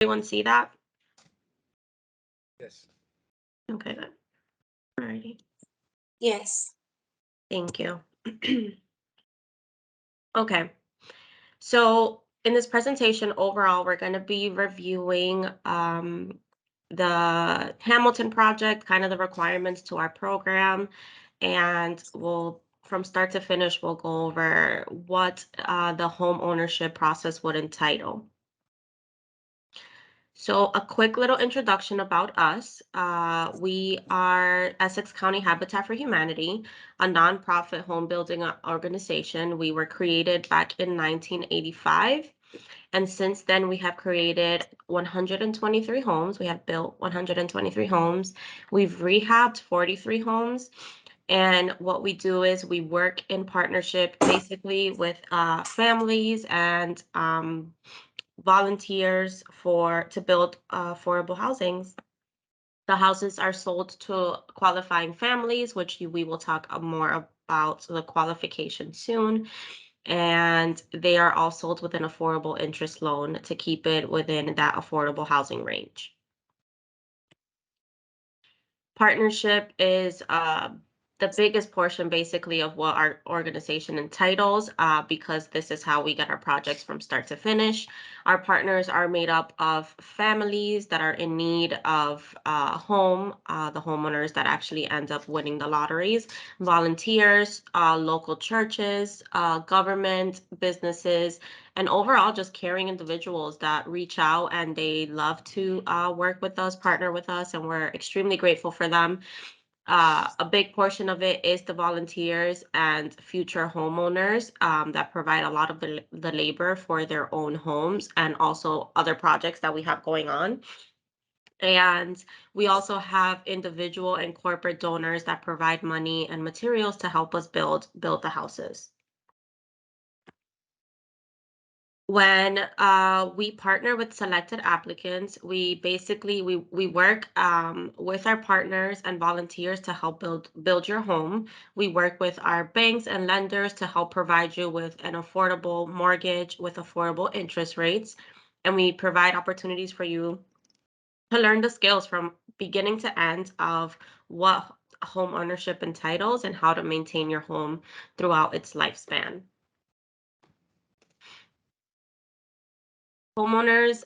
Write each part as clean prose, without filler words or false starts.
Everyone see that? Yes. Okay, good. Alrighty. Yes. Thank you. Okay. So in this presentation, overall, we're going to be reviewing the Hamilton project, kind of the requirements to our program, and from start to finish, we'll go over what the home ownership process would entitle. So a quick little introduction about us. We are Essex County Habitat for Humanity, a nonprofit home building organization. We were created back in 1985. And since then, we have created 123 homes. We have built 123 homes. We've rehabbed 43 homes. And what we do is we work in partnership basically with families and volunteers to build affordable housings. The houses are sold to qualifying families, which we will talk more about the qualification soon. And they are all sold with an affordable interest loan to keep it within that affordable housing range. Partnership is the biggest portion basically of what our organization entitles, because this is how we get our projects from start to finish. Our partners are made up of families that are in need of a home, the homeowners that actually end up winning the lotteries, volunteers, local churches, government, businesses, and overall just caring individuals that reach out and they love to work with us, partner with us, and we're extremely grateful for them. A big portion of it is the volunteers and future homeowners that provide a lot of the labor for their own homes and also other projects that we have going on. And we also have individual and corporate donors that provide money and materials to help us build the houses. When we partner with selected applicants, we basically we work with our partners and volunteers to help build your home. We work with our banks and lenders to help provide you with an affordable mortgage with affordable interest rates, and we provide opportunities for you to learn the skills from beginning to end of what home ownership entitles and how to maintain your home throughout its lifespan. Homeowners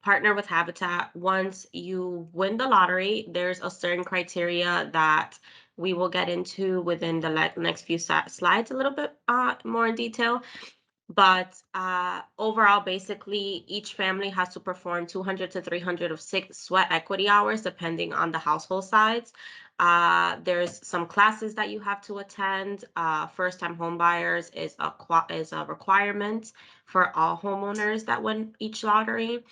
partner with Habitat. Once you win the lottery, there's a certain criteria that we will get into within the next few slides a little bit more in detail. But overall, basically, each family has to perform 200 to 300 of sweat equity hours, depending on the household size. There's some classes that you have to attend. First-time home buyers is a requirement for all homeowners that win each lottery.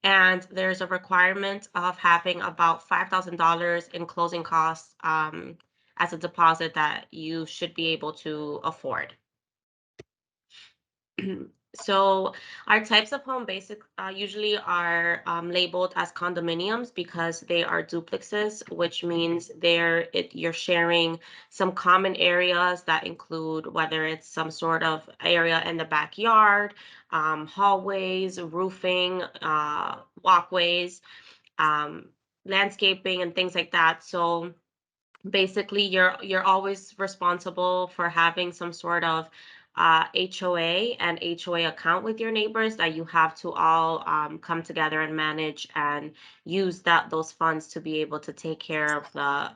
And there's a requirement of having about $5,000 in closing costs as a deposit that you should be able to afford. So our types of home usually are labeled as condominiums because they are duplexes, which means you're sharing some common areas that include whether it's some sort of area in the backyard, hallways, roofing, walkways, um, landscaping, and things like that. So basically you're always responsible for having some sort of HOA and HOA account with your neighbors that you have to all come together and manage and use those funds to be able to take care of the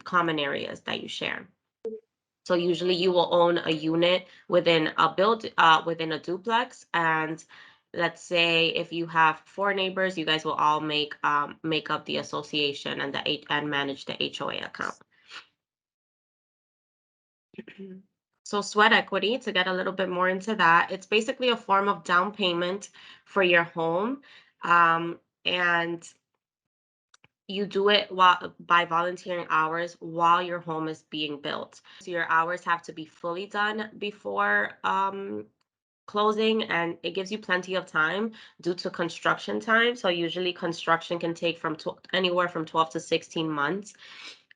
common areas that you share. So usually you will own a unit within a duplex, and let's say if you have four neighbors, you guys will all make up the association and manage the HOA account. So sweat equity, to get a little bit more into that, it's basically a form of down payment for your home, and you do it by volunteering hours while your home is being built. So your hours have to be fully done before closing, and it gives you plenty of time due to construction time. So usually construction can take from anywhere from 12 to 16 months.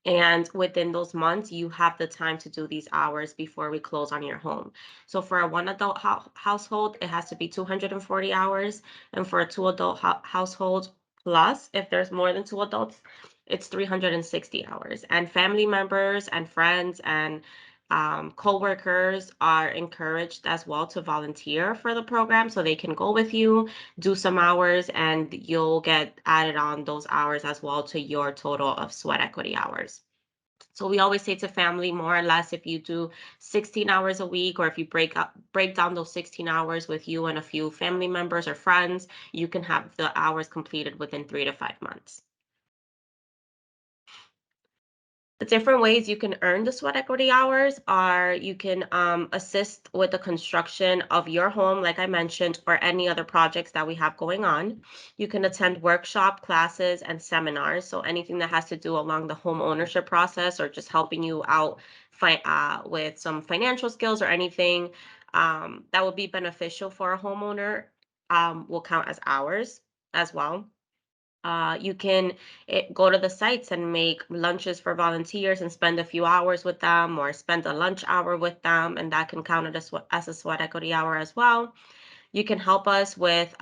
And within those months, you have the time to do these hours before we close on your home. So for a one adult household, it has to be 240 hours. And for a two adult household plus, if there's more than two adults, it's 360 hours. And family members and friends and co-workers are encouraged as well to volunteer for the program so they can go with you, do some hours, and you'll get added on those hours as well to your total of sweat equity hours. So we always say to family, more or less, if you do 16 hours a week, or if you break down those 16 hours with you and a few family members or friends, you can have the hours completed within 3 to 5 months. The different ways you can earn the sweat equity hours are you can assist with the construction of your home, like I mentioned, or any other projects that we have going on. You can attend workshop classes and seminars. So anything that has to do along the home ownership process or just helping you out with some financial skills or anything that would be beneficial for a homeowner will count as hours as well. You can go to the sites and make lunches for volunteers and spend a few hours with them, or spend a lunch hour with them, and that can count it as a sweat equity hour as well. You can help us with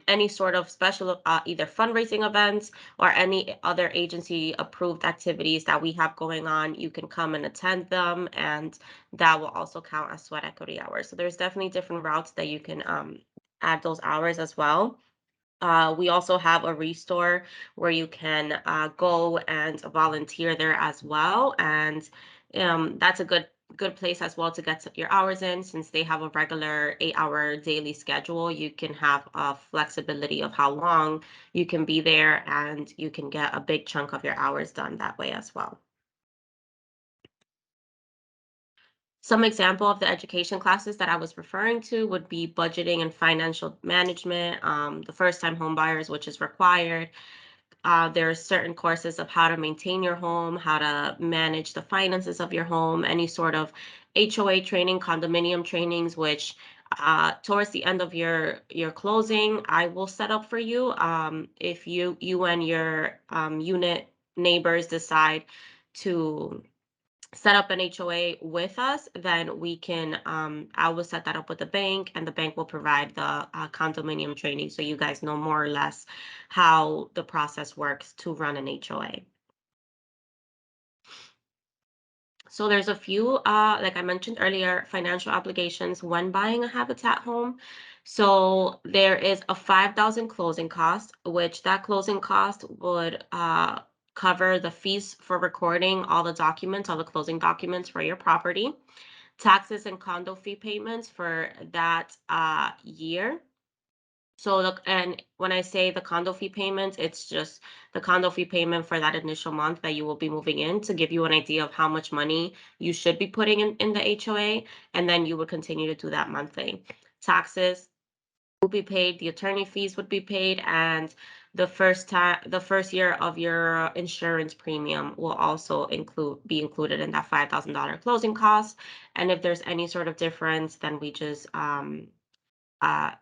any sort of special, either fundraising events or any other agency approved activities that we have going on. You can come and attend them, and that will also count as sweat equity hours. So there's definitely different routes that you can add those hours as well. We also have a restore where you can go and volunteer there as well, and that's a good place as well to get your hours in. Since they have a regular 8-hour daily schedule, you can have a flexibility of how long you can be there, and you can get a big chunk of your hours done that way as well. Some example of the education classes that I was referring to would be budgeting and financial management, the first time home buyers, which is required. There are certain courses of how to maintain your home, how to manage the finances of your home, any sort of HOA training, condominium trainings, which towards the end of your closing, I will set up for you. If you and your unit neighbors decide to set up an HOA with us, then we can, I will set that up with the bank, and the bank will provide the condominium training so you guys know more or less how the process works to run an HOA. So there's a few, like I mentioned earlier, financial obligations when buying a Habitat home. So there is a 5,000 closing cost, which that closing cost would cover the fees for recording all the documents, all the closing documents for your property, taxes and condo fee payments for that year. So look, and when I say the condo fee payments, it's just the condo fee payment for that initial month that you will be moving in, to give you an idea of how much money you should be putting in the HOA, and then you would continue to do that monthly. Taxes will be paid, the attorney fees would be paid, and the first year of your insurance premium will also be included in that $5,000 closing cost. And if there's any sort of difference, then we just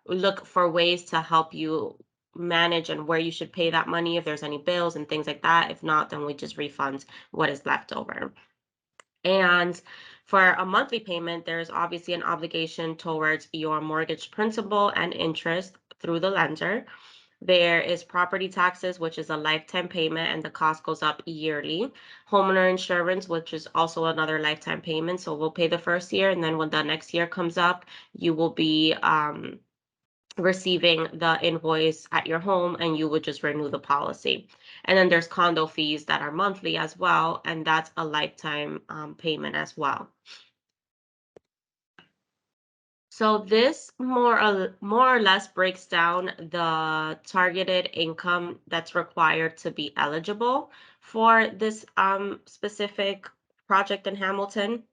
look for ways to help you manage and where you should pay that money if there's any bills and things like that. If not, then we just refund what is left over. And for a monthly payment, there's obviously an obligation towards your mortgage principal and interest through the lender. There is property taxes, which is a lifetime payment, and the cost goes up yearly. Homeowner insurance, which is also another lifetime payment. So we'll pay the first year, and then when the next year comes up, you will be receiving the invoice at your home, and you would just renew the policy. And then there's condo fees that are monthly as well, and that's a lifetime payment as well. So this more or less breaks down the targeted income that's required to be eligible for this specific project in Hamilton.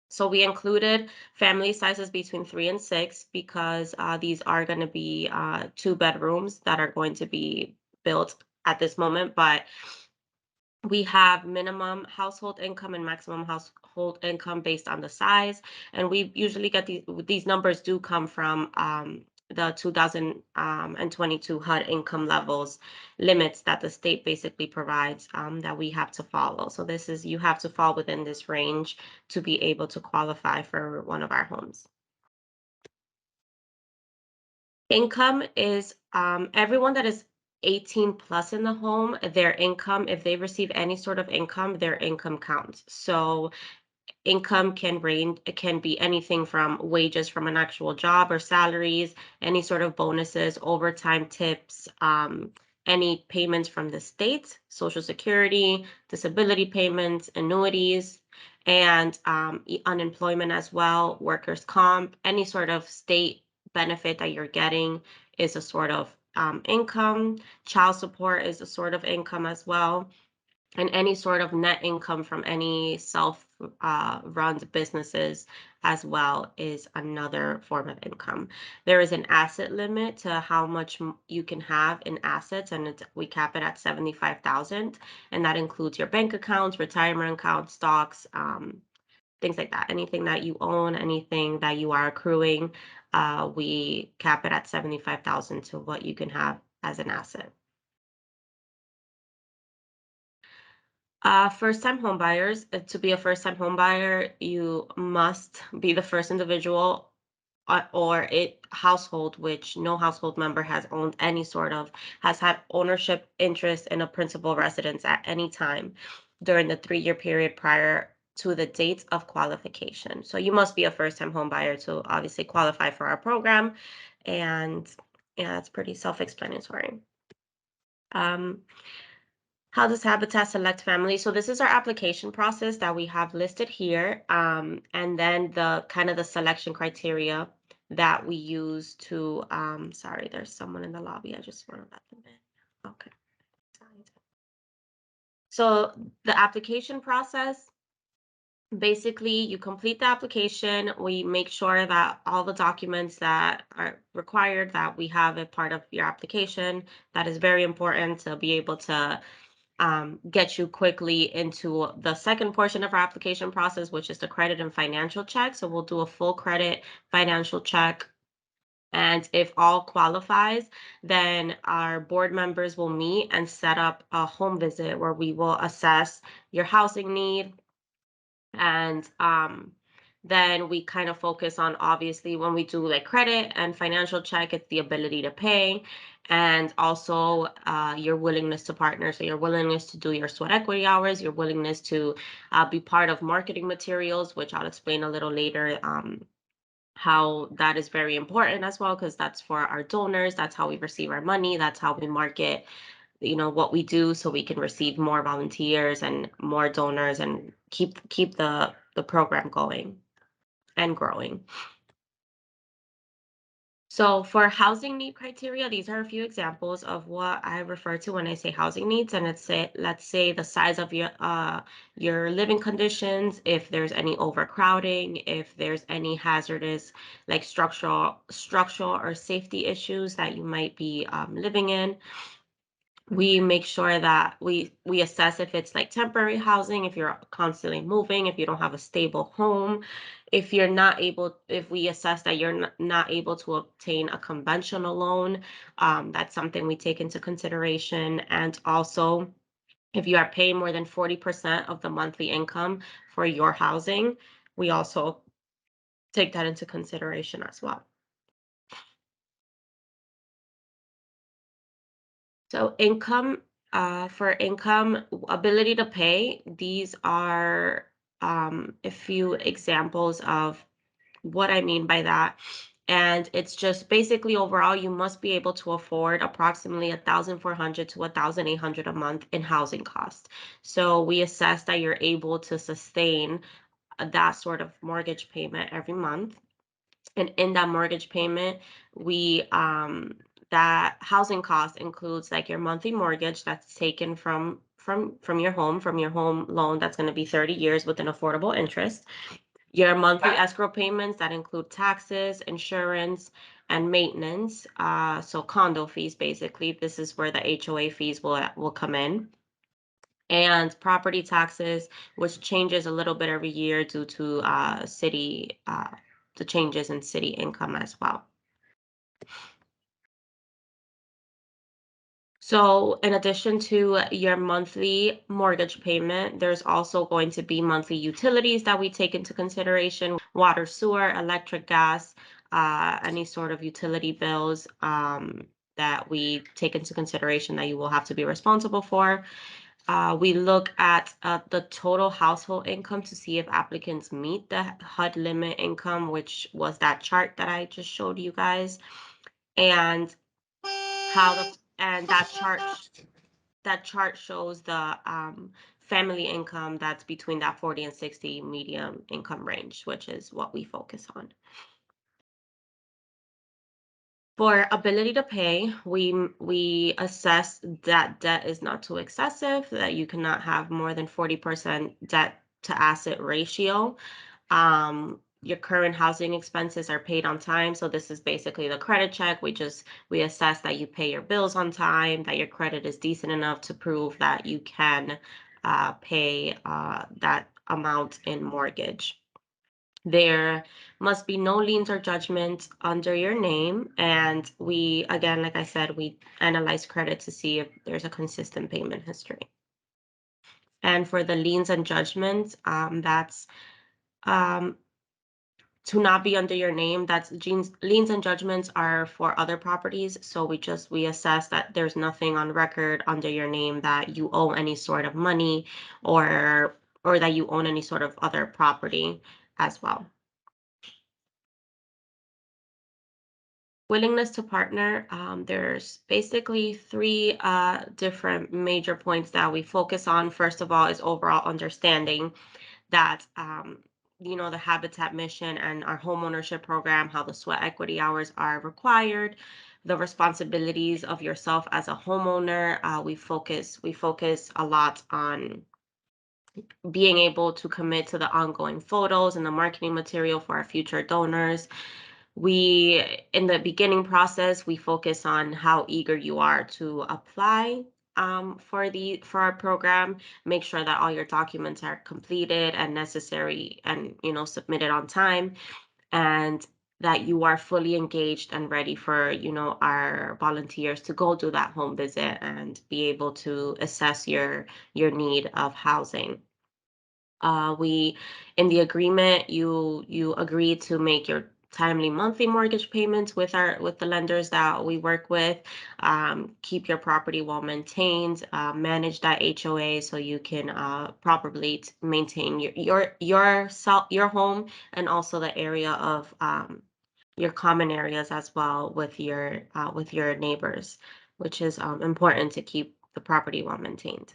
So we included family sizes between 3 and 6 because these are going to be 2 bedrooms that are going to be built at this moment. But we have minimum household income and maximum household income based on the size. And we usually get these numbers do come from the 2022 HUD income levels limits that the state basically provides, that we have to follow. So this is, you have to fall within this range to be able to qualify for one of our homes. Income is, everyone that is 18 plus in the home, their income, if they receive any sort of income, their income counts. So income can range, it can be anything from wages from an actual job or salaries, any sort of bonuses, overtime, tips, any payments from the state, social security, disability payments, annuities, and unemployment as well, workers comp, any sort of state benefit that you're getting is a sort of income. Child support is a sort of income as well, and any sort of net income from any self run businesses as well is another form of income. There is an asset limit to how much you can have in assets, and we cap it at 75,000, and that includes your bank accounts, retirement accounts, stocks, things like that. Anything that you own, anything that you are accruing, we cap it at 75,000 to what you can have as an asset. First-time home buyers. To be a first-time home buyer, you must be the first individual or it household which no household member has owned any sort of, has had ownership interest in a principal residence at any time during the 3-year period prior to the date of qualification. So you must be a first-time home buyer to obviously qualify for our program, and yeah, that's pretty self-explanatory. Um, how does Habitat select family? So this is our application process that we have listed here, and then the kind of the selection criteria that we use to, sorry, there's someone in the lobby. I just want to let them in. Okay. So the application process, basically you complete the application. We make sure that all the documents that are required, that we have a part of your application. That is very important to be able to get you quickly into the second portion of our application process, which is the credit and financial check. So we'll do a full credit financial check. And if all qualifies, then our board members will meet and set up a home visit where we will assess your housing need. And then we kind of focus on, obviously, when we do like credit and financial check, it's the ability to pay, and also your willingness to partner. So your willingness to do your sweat equity hours, your willingness to be part of marketing materials, which I'll explain a little later, how that is very important as well, because that's for our donors. That's how we receive our money. That's how we market, what we do, so we can receive more volunteers and more donors and keep the program going and growing. So for housing need criteria, these are a few examples of what I refer to when I say housing needs. And let's say the size of your living conditions, if there's any overcrowding, if there's any hazardous, like structural or safety issues that you might be living in. We make sure that we assess if it's like temporary housing, if you're constantly moving, if you don't have a stable home, if we assess that you're not able to obtain a conventional loan. That's something we take into consideration. And also, if you are paying more than 40% of the monthly income for your housing, we also take that into consideration as well. So for income, ability to pay, these are a few examples of what I mean by that. And it's just basically, overall, you must be able to afford approximately 1,400 to 1,800 a month in housing costs. So we assess that you're able to sustain that sort of mortgage payment every month. And in that mortgage payment, we that housing cost includes like your monthly mortgage that's taken from your home loan, that's going to be 30 years with an affordable interest. Your monthly escrow payments that include taxes, insurance, and maintenance. So condo fees, basically. This is where the HOA fees will come in. And property taxes, which changes a little bit every year due to the changes in city income as well. So, in addition to your monthly mortgage payment, there's also going to be monthly utilities that we take into consideration: water, sewer, electric, gas, any sort of utility bills that we take into consideration that you will have to be responsible for. We look at the total household income to see if applicants meet the HUD limit income, which was that chart that I just showed you guys, and how the and that chart shows the family income that's between that 40 and 60 medium income range, which is what we focus on. For ability to pay, we assess that debt is not too excessive, that you cannot have more than 40% debt to asset ratio. Your current housing expenses are paid on time. So this is basically the credit check. We assess that you pay your bills on time, that your credit is decent enough to prove that you can pay that amount in mortgage. There must be no liens or judgments under your name. And we, again, like I said, we analyze credit to see if there's a consistent payment history. And for the liens and judgments, that's um, to not be under your name. That's liens and judgments are for other properties. So we assess that there's nothing on record under your name that you owe any sort of money, or that you own any sort of other property as well. Willingness to partner. There's basically three different major points that we focus on. First of all is overall understanding that the habitat mission and our home ownership program, how the sweat equity hours are required, the responsibilities of yourself as a homeowner. We focus a lot on being able to commit to the ongoing photos and the marketing material for our future donors. In the beginning process, we focus on how eager you are to apply for our program. Make sure that all your documents are completed and necessary, and submitted on time, and that you are fully engaged and ready for our volunteers to go do that home visit and be able to assess your need of housing. We In the agreement, you agree to make your timely monthly mortgage payments with the lenders that we work with. Keep your property well maintained. Manage that HOA so you can properly maintain your home, and also the area of your common areas as well with your neighbors, which is important to keep the property well maintained.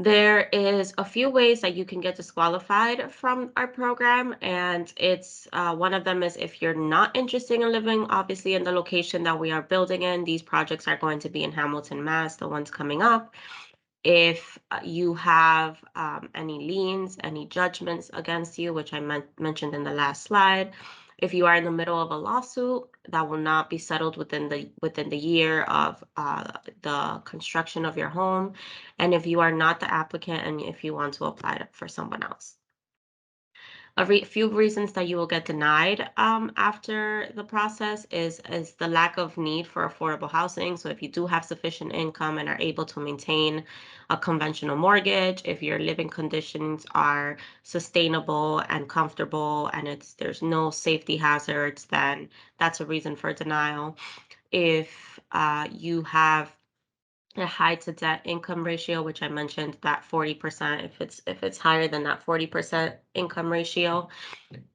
There is a few ways that you can get disqualified from our program, and it's one of them is if you're not interested in living, obviously, in the location that we are building in. These projects are going to be in Hamilton, Mass, the ones coming up. If you have any liens, any judgments against you, which I mentioned in the last slide. If you are in the middle of a lawsuit that will not be settled within the year of the construction of your home, and if you are not the applicant and if you want to apply for someone else. Few reasons that you will get denied after the process is the lack of need for affordable housing. So if you do have sufficient income and are able to maintain a conventional mortgage, if your living conditions are sustainable and comfortable, and there's no safety hazards, then that's a reason for denial. If you have a high to debt income ratio, which I mentioned, that 40%, if it's higher than that 40% income ratio,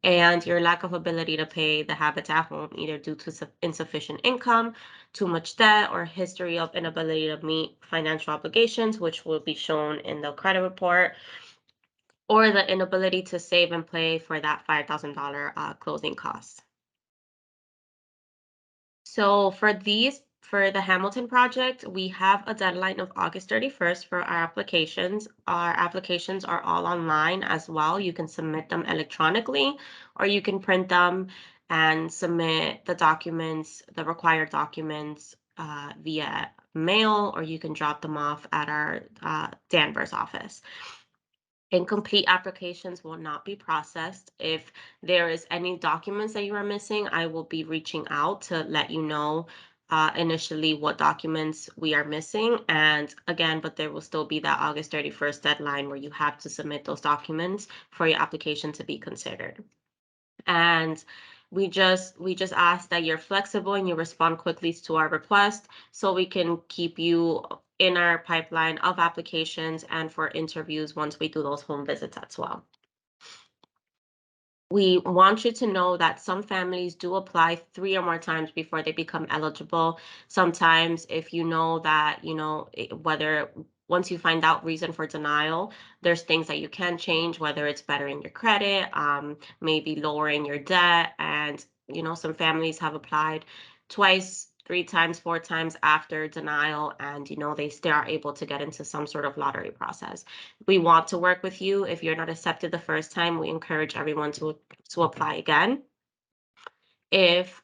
and your lack of ability to pay the habitat home, either due to insufficient income, too much debt, or history of inability to meet financial obligations, which will be shown in the credit report, or the inability to save and pay for that $5,000 closing costs. So for the Hamilton project, we have a deadline of August 31st for our applications. Our applications are all online as well. You can submit them electronically, or you can print them and submit the required documents via mail, or you can drop them off at our Danvers office. Incomplete applications will not be processed. If there is any documents that you are missing, I will be reaching out to let you know initially what documents we are missing. And again, but there will still be that August 31st deadline where you have to submit those documents for your application to be considered. And we just ask that you're flexible and you respond quickly to our request so we can keep you in our pipeline of applications and for interviews once we do those home visits as well. We want you to know that some families do apply 3 or more times before they become eligible. Sometimes, if you know that, whether once you find out reason for denial, there's things that you can change, whether it's bettering your credit, maybe lowering your debt. And, some families have applied twice, 3 times, 4 times after denial, and, they still are able to get into some sort of lottery process. We want to work with you. If you're not accepted the first time, we encourage everyone to apply again. If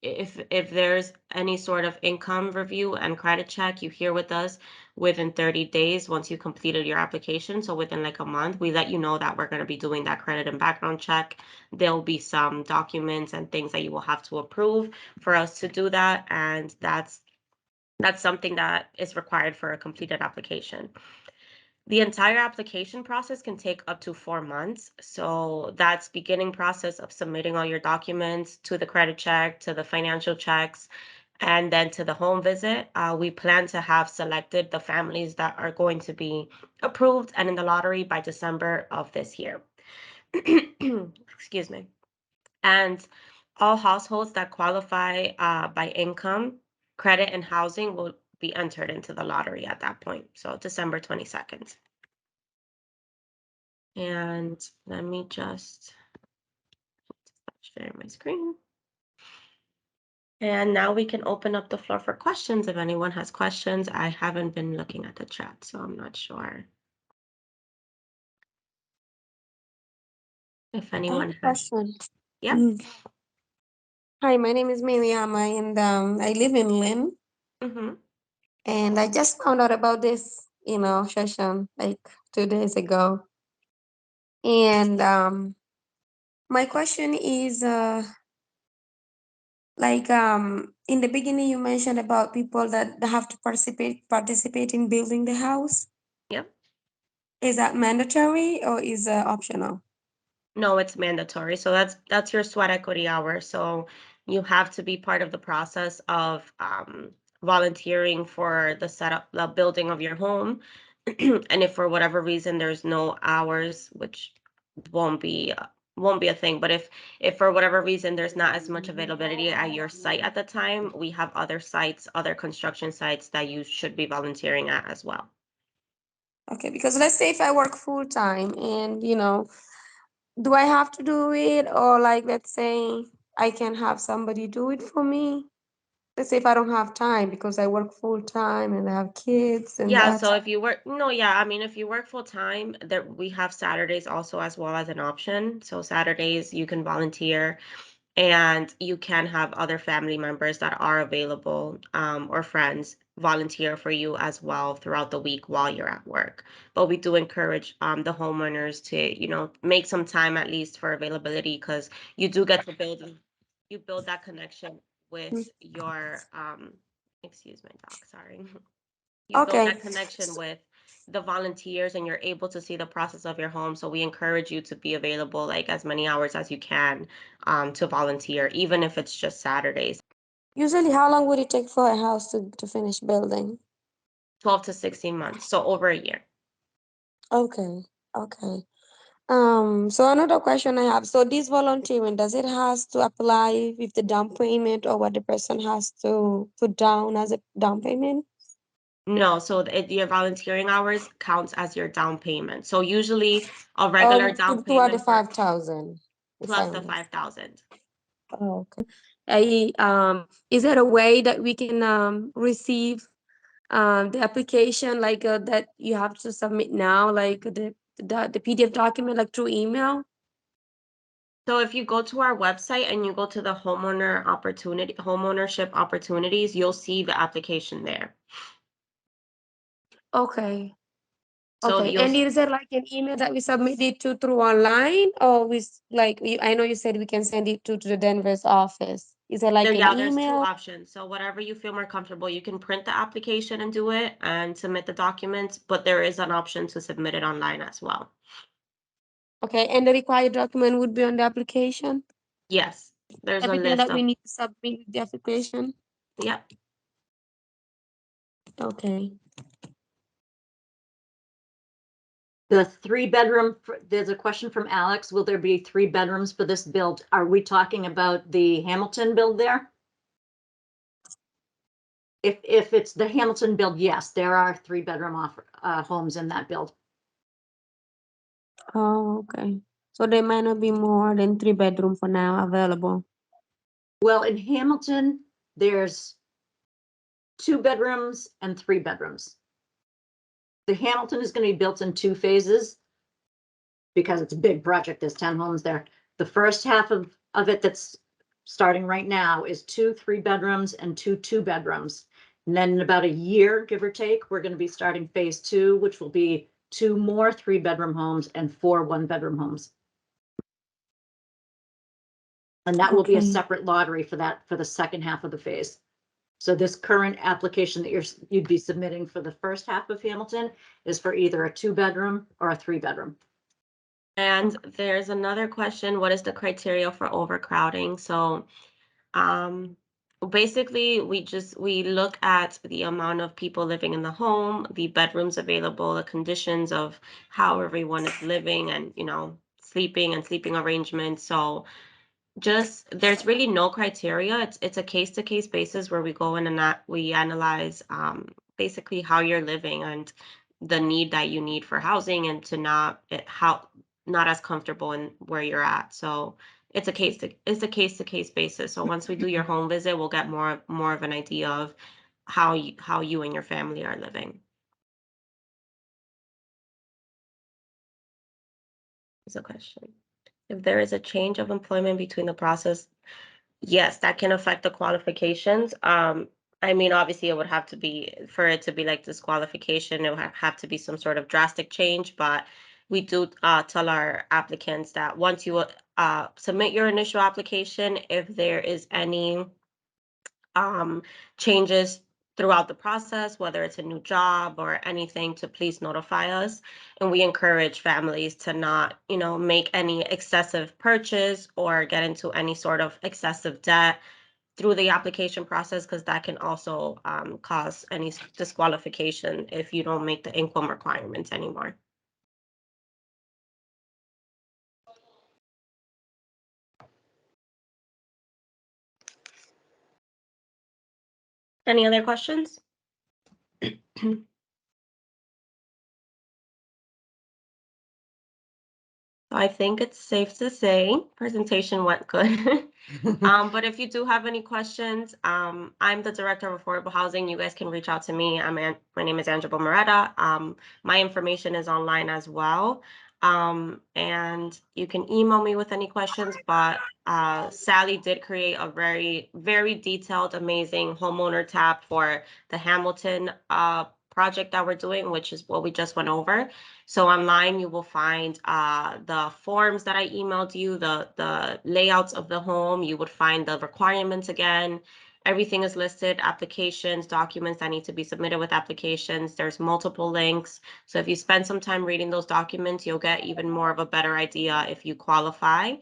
if there's any sort of income review and credit check, you hear with us within 30 days once you completed your application. So within like a month, we let you know that we're going to be doing that credit and background check. There'll be some documents and things that you will have to approve for us to do that, and that's something that is required for a completed application. The entire application process can take up to 4 months. So that's beginning process of submitting all your documents to the credit check, to the financial checks, and then to the home visit. We plan to have selected the families that are going to be approved and in the lottery by December of this year. Excuse me. And all households that qualify by income, credit, and housing will be entered into the lottery at that point. So December 22nd. And let me just share my screen. And now we can open up the floor for questions if anyone has questions. I haven't been looking at the chat, so I'm not sure if I have anyone a has. question. Yep. Mm. Hi, my name is Mariama, and I live in Lynn. Mm-hmm. And I just found out about this, session like 2 days ago. And my question is, in the beginning, you mentioned about people that have to participate in building the house. Yep. Is that mandatory or is optional? No, it's mandatory. So that's your sweat equity hour. So you have to be part of the process of volunteering for the setup, the building of your home. And if for whatever reason there's no hours, which won't be uh, won't be a thing, but if for whatever reason there's not as much availability at your site at the time, we have other sites, other construction sites that you should be volunteering at as well. Okay, because let's say if I work full time and do I have to do it, or like let's say I can have somebody do it for me? Let's say if I don't have time because I work full time and I have kids and Yeah, that. so if you work, no, yeah, I mean, if you work full time, there we have Saturdays also as well as an option. So Saturdays you can volunteer, and you can have other family members that are available, or friends volunteer for you as well throughout the week while you're at work. But we do encourage the homeowners to, make some time at least for availability, because you do get to build that connection with your excuse my dog, sorry. You build Okay. that connection with the volunteers and you're able to see the process of your home. So we encourage you to be available like as many hours as you can, to volunteer, even if it's just Saturdays. Usually, how long would it take for a house to finish building? 12 to 16 months, so over a year. Okay. Okay. So another question I have. So this volunteering, does it has to apply with the down payment or what the person has to put down as a down payment? No, so your volunteering hours counts as your down payment. So usually a regular down Toward the payment for 5,000, if I plus the understand. 5,000. Oh, okay. Is there a way that we can receive the application like that you have to submit now, like the PDF document, like through email? So if you go to our website and you go to the homeownership opportunities, you'll see the application there. Okay. So Okay, you'll and is there like an email that we submit it to through online, or like I know you said we can send it to the Denver's office. Is there there, like an yeah, there's two email? options. So whatever you feel more comfortable, you can print the application and do it and submit the documents, but there is an option to submit it online as well. Okay, and the required document would be on the application. Yes, there's a Everything list that we of, need to submit with the application. yep. Okay. The three-bedroom, there's a question from Alex. Will there be 3 bedrooms for this build? Are we talking about the Hamilton build there? If it's the Hamilton build, yes, there are 3 bedroom homes in that build. Oh, okay. So there might not be more than 3 bedroom for now available. Well, in Hamilton, there's 2 bedrooms and 3 bedrooms. The Hamilton is going to be built in 2 phases because it's a big project. There's 10 homes there. The first half of it that's starting right now is 2 3 bedrooms and 2 2 bedrooms. And then in about a year, give or take, we're going to be starting phase 2, which will be 2 more 3 bedroom homes and 4 1 bedroom homes. And that will be a Okay. separate lottery for that, for the second half of the phase. So this current application that you'd be submitting for the first half of Hamilton is for either a 2 bedroom or a 3 bedroom. And there's another question, what is the criteria for overcrowding? So um, basically we look at the amount of people living in the home, the bedrooms available, the conditions of how everyone is living and, sleeping and sleeping arrangements. So just there's really no criteria. It's a case to case basis where we go in and that we analyze basically how you're living and the need that you need for housing and to not as comfortable in where you're at. So it's a case basis. So once we do your home visit, we'll get more of an idea of how you and your family are living. Is a question. If there is a change of employment between the process, yes, that can affect the qualifications. I mean, obviously, it would have to be for it to be like disqualification. It would have to be some sort of drastic change. But we do tell our applicants that once you submit your initial application, if there is any um, changes throughout the process, whether it's a new job or anything, to please notify us. And we encourage families to not, make any excessive purchase or get into any sort of excessive debt through the application process, because that can also cause any disqualification if you don't make the income requirements anymore. Any other questions? I think it's safe to say presentation went good. But if you do have any questions, I'm the director of affordable housing. You guys can reach out to me. My name is Angela Moretta. My information is online as well. And you can email me with any questions, but Sally did create a very, very detailed, amazing homeowner tab for the Hamilton project that we're doing, which is what we just went over. So online you will find the forms that I emailed you, the layouts of the home. You would find the requirements again. Everything is listed, applications, documents that need to be submitted with applications. There's multiple links. So if you spend some time reading those documents, you'll get even more of a better idea if you qualify.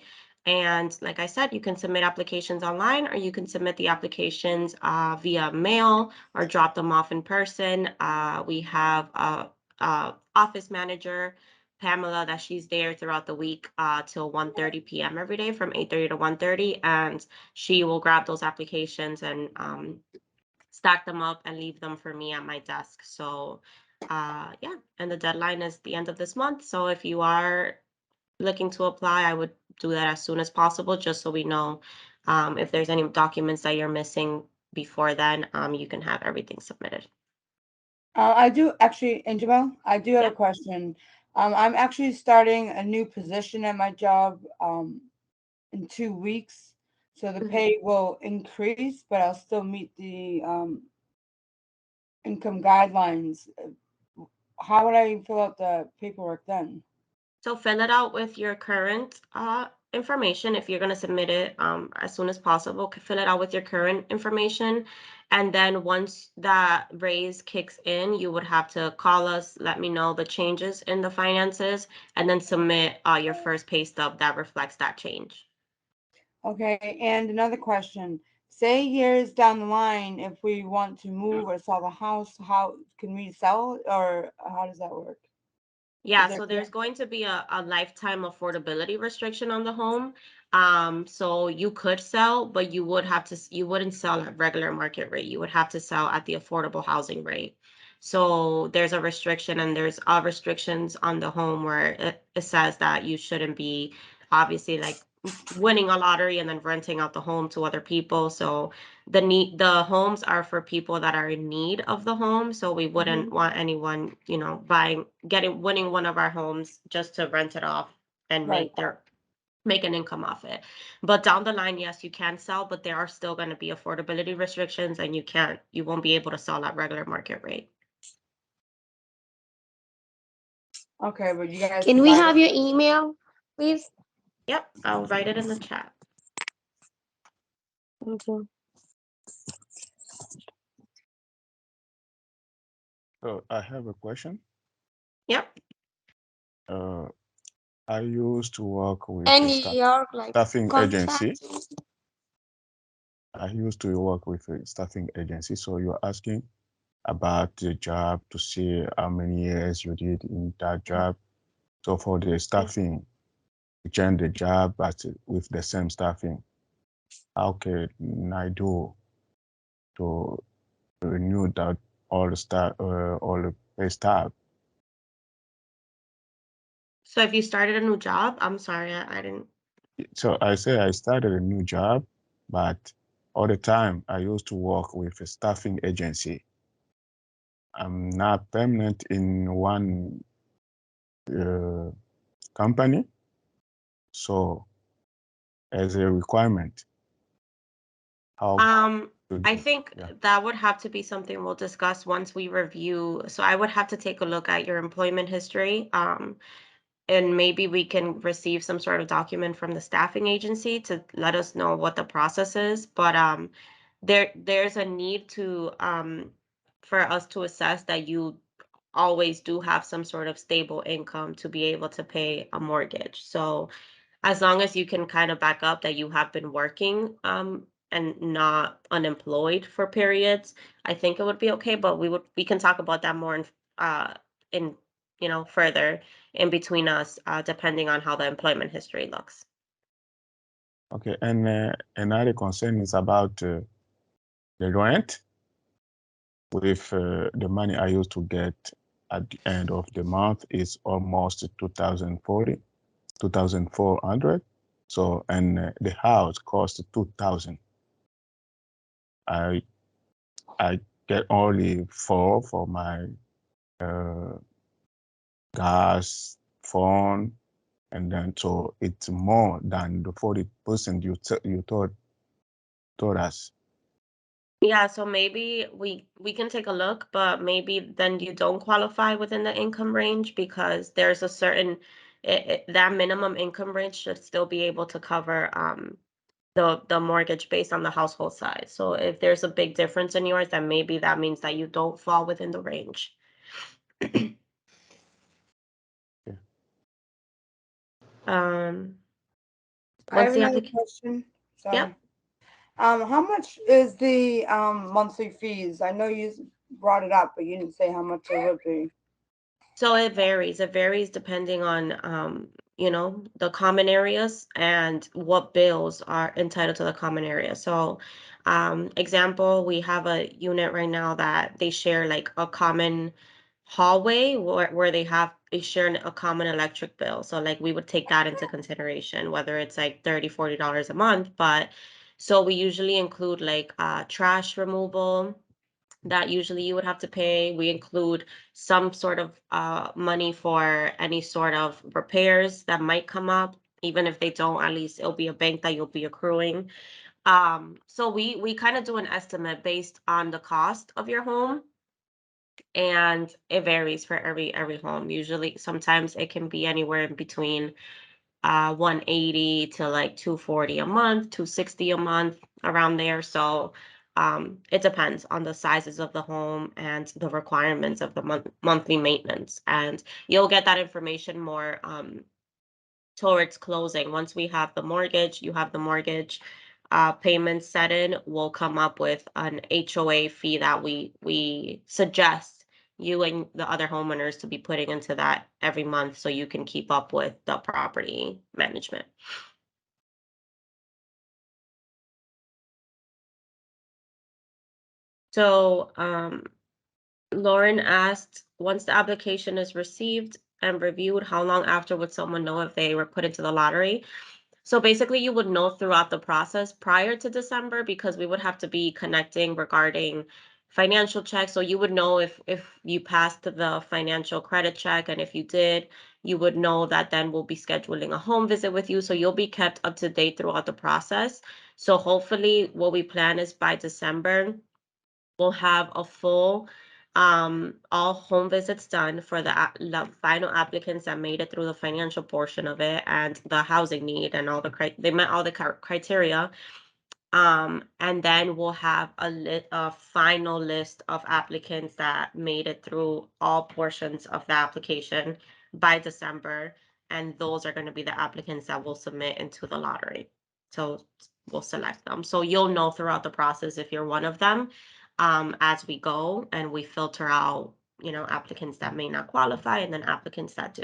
And like I said, you can submit applications online or you can submit the applications via mail or drop them off in person. We have a office manager, Pamela, that she's there throughout the week till 1:30 p.m. every day from 8:30 to 1:30, and she will grab those applications and stack them up and leave them for me at my desk. So yeah, and the deadline is the end of this month. So if you are looking to apply, I would do that as soon as possible, just so we know if there's any documents that you're missing before then, you can have everything submitted. I do actually, Angelo, I do have a Yep. question. I'm actually starting a new position at my job in 2 weeks. So the Mhm. pay will increase, but I'll still meet the income guidelines. how would I fill out the paperwork then? So fill it out with your current information. If you're going to submit it as soon as possible, fill it out with your current information. And then once that raise kicks in, you would have to call us, let me know the changes in the finances, and then submit your first pay stub that reflects that change. Okay, and another question. Say years down the line, if we want to move or sell the house, how can we sell it, or how does that work? Yeah, Is there, so there's going to be a lifetime affordability restriction on the home. So you could sell, but you would have to, you wouldn't sell at regular market rate. You would have to sell at the affordable housing rate. So there's a restriction and there's restrictions on the home where it says that you shouldn't be obviously like winning a lottery and then renting out the home to other people. So the homes are for people that are in need of the home, so we wouldn't Mhm. want anyone, buying getting winning one of our homes just to rent it off and Right. make an income off it. But down the line, yes, you can sell, but there are still going to be affordability restrictions and you won't be able to sell at regular market rate. Okay, but you guys Can we provide have us. your email, please? Yep, I'll write it in the chat. Thank you. So I have a question. Yep. Uh, I used to work with And a New York, like staffing agency. contracting. I used to work with a staffing agency. So you're asking about the job to see how many years you did in that job. So for the staffing, you change the job, but with the same staffing, how can I do to renew that all the staff, all the pay staff? So if you started a new job, I'm sorry, I didn't. So I say I started a new job, but all the time I used to work with a staffing agency. I'm not permanent in one uh, company. So as a requirement, how Um, to I do? think Yeah. that would have to be something we'll discuss once we review. So I would have to take a look at your employment history. And maybe we can receive some sort of document from the staffing agency to let us know what the process is. But there's a need to for us to assess that you always do have some sort of stable income to be able to pay a mortgage. So as long as you can kind of back up that you have been working and not unemployed for periods, I think it would be okay. But we can talk about that more in further in between us, depending on how the employment history looks. Okay. And another concern is about the rent. With the money I used to get at the end of the month is almost 2040, 2,400. So, and the house cost 2,000. I I get only four for my uh, gas, phone, and then so it's more than the 40% you told us. Yeah, so maybe we can take a look, but maybe then you don't qualify within the income range because there's a certain that minimum income range should still be able to cover the mortgage based on the household size. So if there's a big difference in yours, then maybe that means that you don't fall within the range. Yeah. Um, I once have the another application, question. yep. Sorry. How much is the monthly fees? I know you brought it up, but you didn't say how much it would be. So it varies. It varies depending on, the common areas and what bills are entitled to the common area. So, example, we have a unit right now that they share like a common hallway where they share a common electric bill. So like we would take that into consideration, whether it's like $30, $40 a month. But so we usually include like trash removal that usually you would have to pay. We include some sort of money for any sort of repairs that might come up. Even if they don't, at least it'll be a bank that you'll be accruing. So we kind of do an estimate based on the cost of your home. and it varies for every home. Usually, sometimes it can be anywhere in between 180 to like 240 a month, 260 a month, around there. So it depends on the sizes of the home and the requirements of the monthly maintenance. And you'll get that information more towards closing. Once we have the mortgage, you have the mortgage payments set in, we'll come up with an HOA fee that we suggest you and the other homeowners to be putting into that every month so you can keep up with the property management. So Lauren asked, once the application is received and reviewed, how long after would someone know if they were put into the lottery? So basically, you would know throughout the process prior to December, because we would have to be connecting regarding financial checks. So you would know if you passed the financial credit check, and if you did, you would know that then we'll be scheduling a home visit with you. So you'll be kept up to date throughout the process. So hopefully, what we plan is by December, we'll have a full all home visits done for the final applicants that made it through the financial portion of it and the housing need and all they met all the criteria. And then we'll have a final list of applicants that made it through all portions of the application by December, and those are going to be the applicants that will submit into the lottery. So we'll select them. So you'll know throughout the process if you're one of them, as we go, and we filter out, applicants that may not qualify and then applicants that do.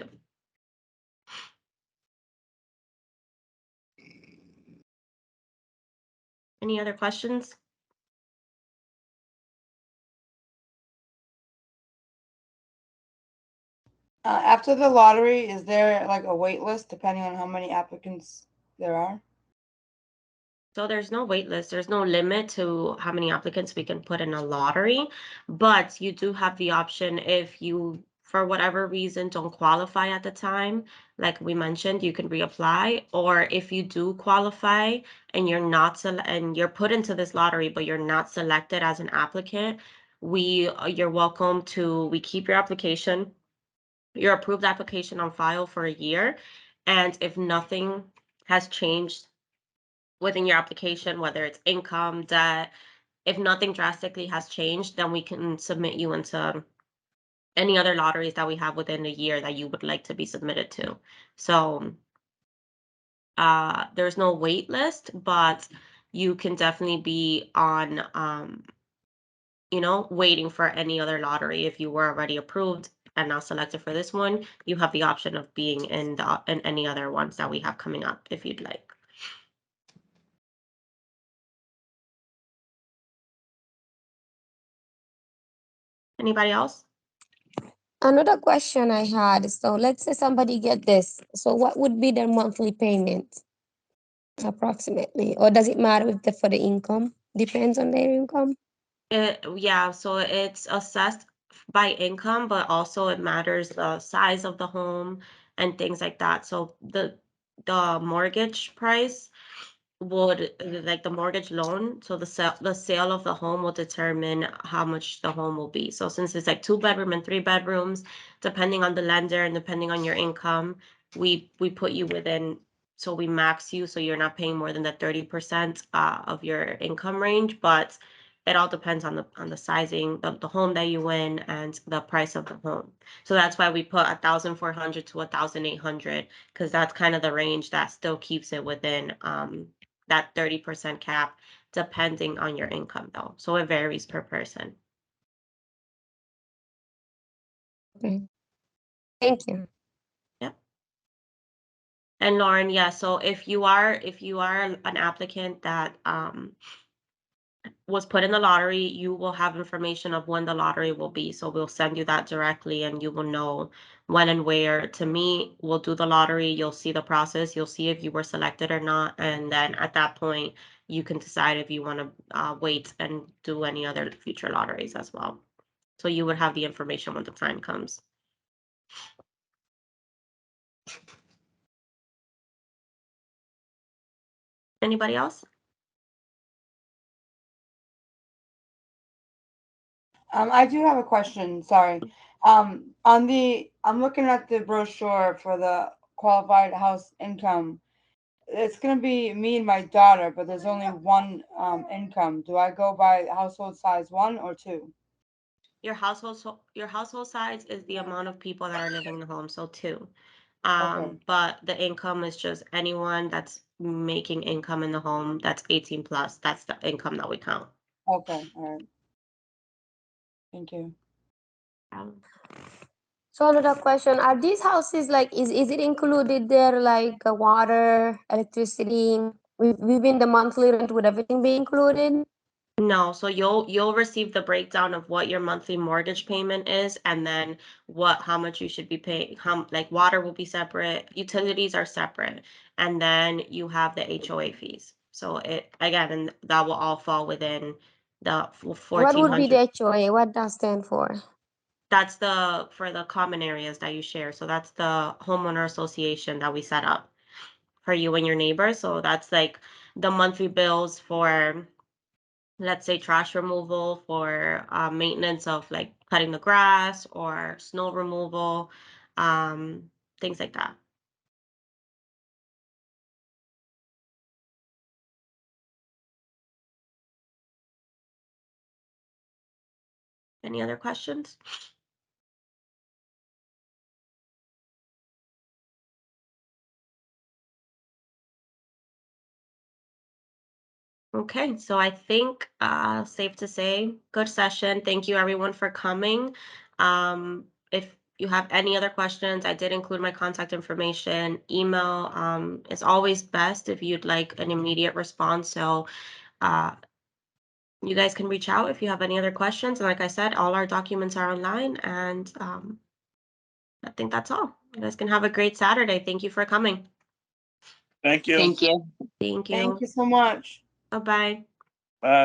Any other questions? After the lottery, is there like a wait list depending on how many applicants there are? So there's no wait list. There's no limit to how many applicants we can put in a lottery, but you do have the option if you, for whatever reason, don't qualify at the time. Like we mentioned, you can reapply, or if you do qualify and and you're put into this lottery, but you're not selected as an applicant, you're welcome to, we keep your application, your approved application on file for a year, and if nothing has changed within your application, whether it's income, debt, if nothing drastically has changed, then we can submit you into any other lotteries that we have within a year that you would like to be submitted to. So there's no wait list, but you can definitely be on, waiting for any other lottery. If you were already approved and not selected for this one, you have the option of being in any other ones that we have coming up if you'd like. Anybody else? Another question I had, so let's say somebody get this. So what would be their monthly payment approximately? Or does it matter if for the income? Depends on their income? Yeah, so it's assessed by income, but also it matters the size of the home and things like that. So the mortgage price would, like the mortgage loan, so the sale of the home will determine how much the home will be. So since it's like 2 bedroom and 3 bedrooms, depending on the lender and depending on your income, we put you within, so we max you so you're not paying more than the 30% of your income range, but it all depends on the sizing of the home that you win and the price of the home. So that's why we put 1,400 to 1,800, because that's kind of the range that still keeps it within that 30% cap, depending on your income though. So it varies per person. Okay. Thank you. Yep. And Lauren, yeah, so if you are an applicant that was put in the lottery, you will have information of when the lottery will be. So we'll send you that directly and you will know when and where to meet. We'll do the lottery. You'll see the process. You'll see if you were selected or not. And then at that point, you can decide if you want to wait and do any other future lotteries as well. So you would have the information when the time comes. Anybody else? I do have a question. Sorry. I'm looking at the brochure for the qualified house income. It's gonna be me and my daughter, but there's only one income. Do I go by household size 1 or 2? Your household size is the amount of people that are living in the home, so two. Okay. But the income is just anyone that's making income in the home that's 18 plus. That's the income that we count. Okay. All right. Thank you. So another question, are these houses like, is it included there, like water, electricity, within the monthly rent, would everything be included? No, so you'll receive the breakdown of what your monthly mortgage payment is, and then how much you should be paying. How like water will be separate, utilities are separate, and then you have the HOA fees. So it again, and that will all fall within the What would be 1,400. the HOA? What does stand for? That's for the common areas that you share. So that's the homeowner association that we set up for you and your neighbors. So that's like the monthly bills for, let's say, trash removal, for maintenance of like cutting the grass or snow removal, um, things like that. Any other questions? Okay, so I think safe to say, good session. Thank you everyone for coming. If you have any other questions, I did include my contact information. Email is always best if you'd like an immediate response. So uh, you guys can reach out if you have any other questions. And like I said, all our documents are online. And I think that's all. You guys can have a great Saturday. Thank you for coming. Thank you. Thank you. Thank Thank you. you so much. Bye-bye. Bye.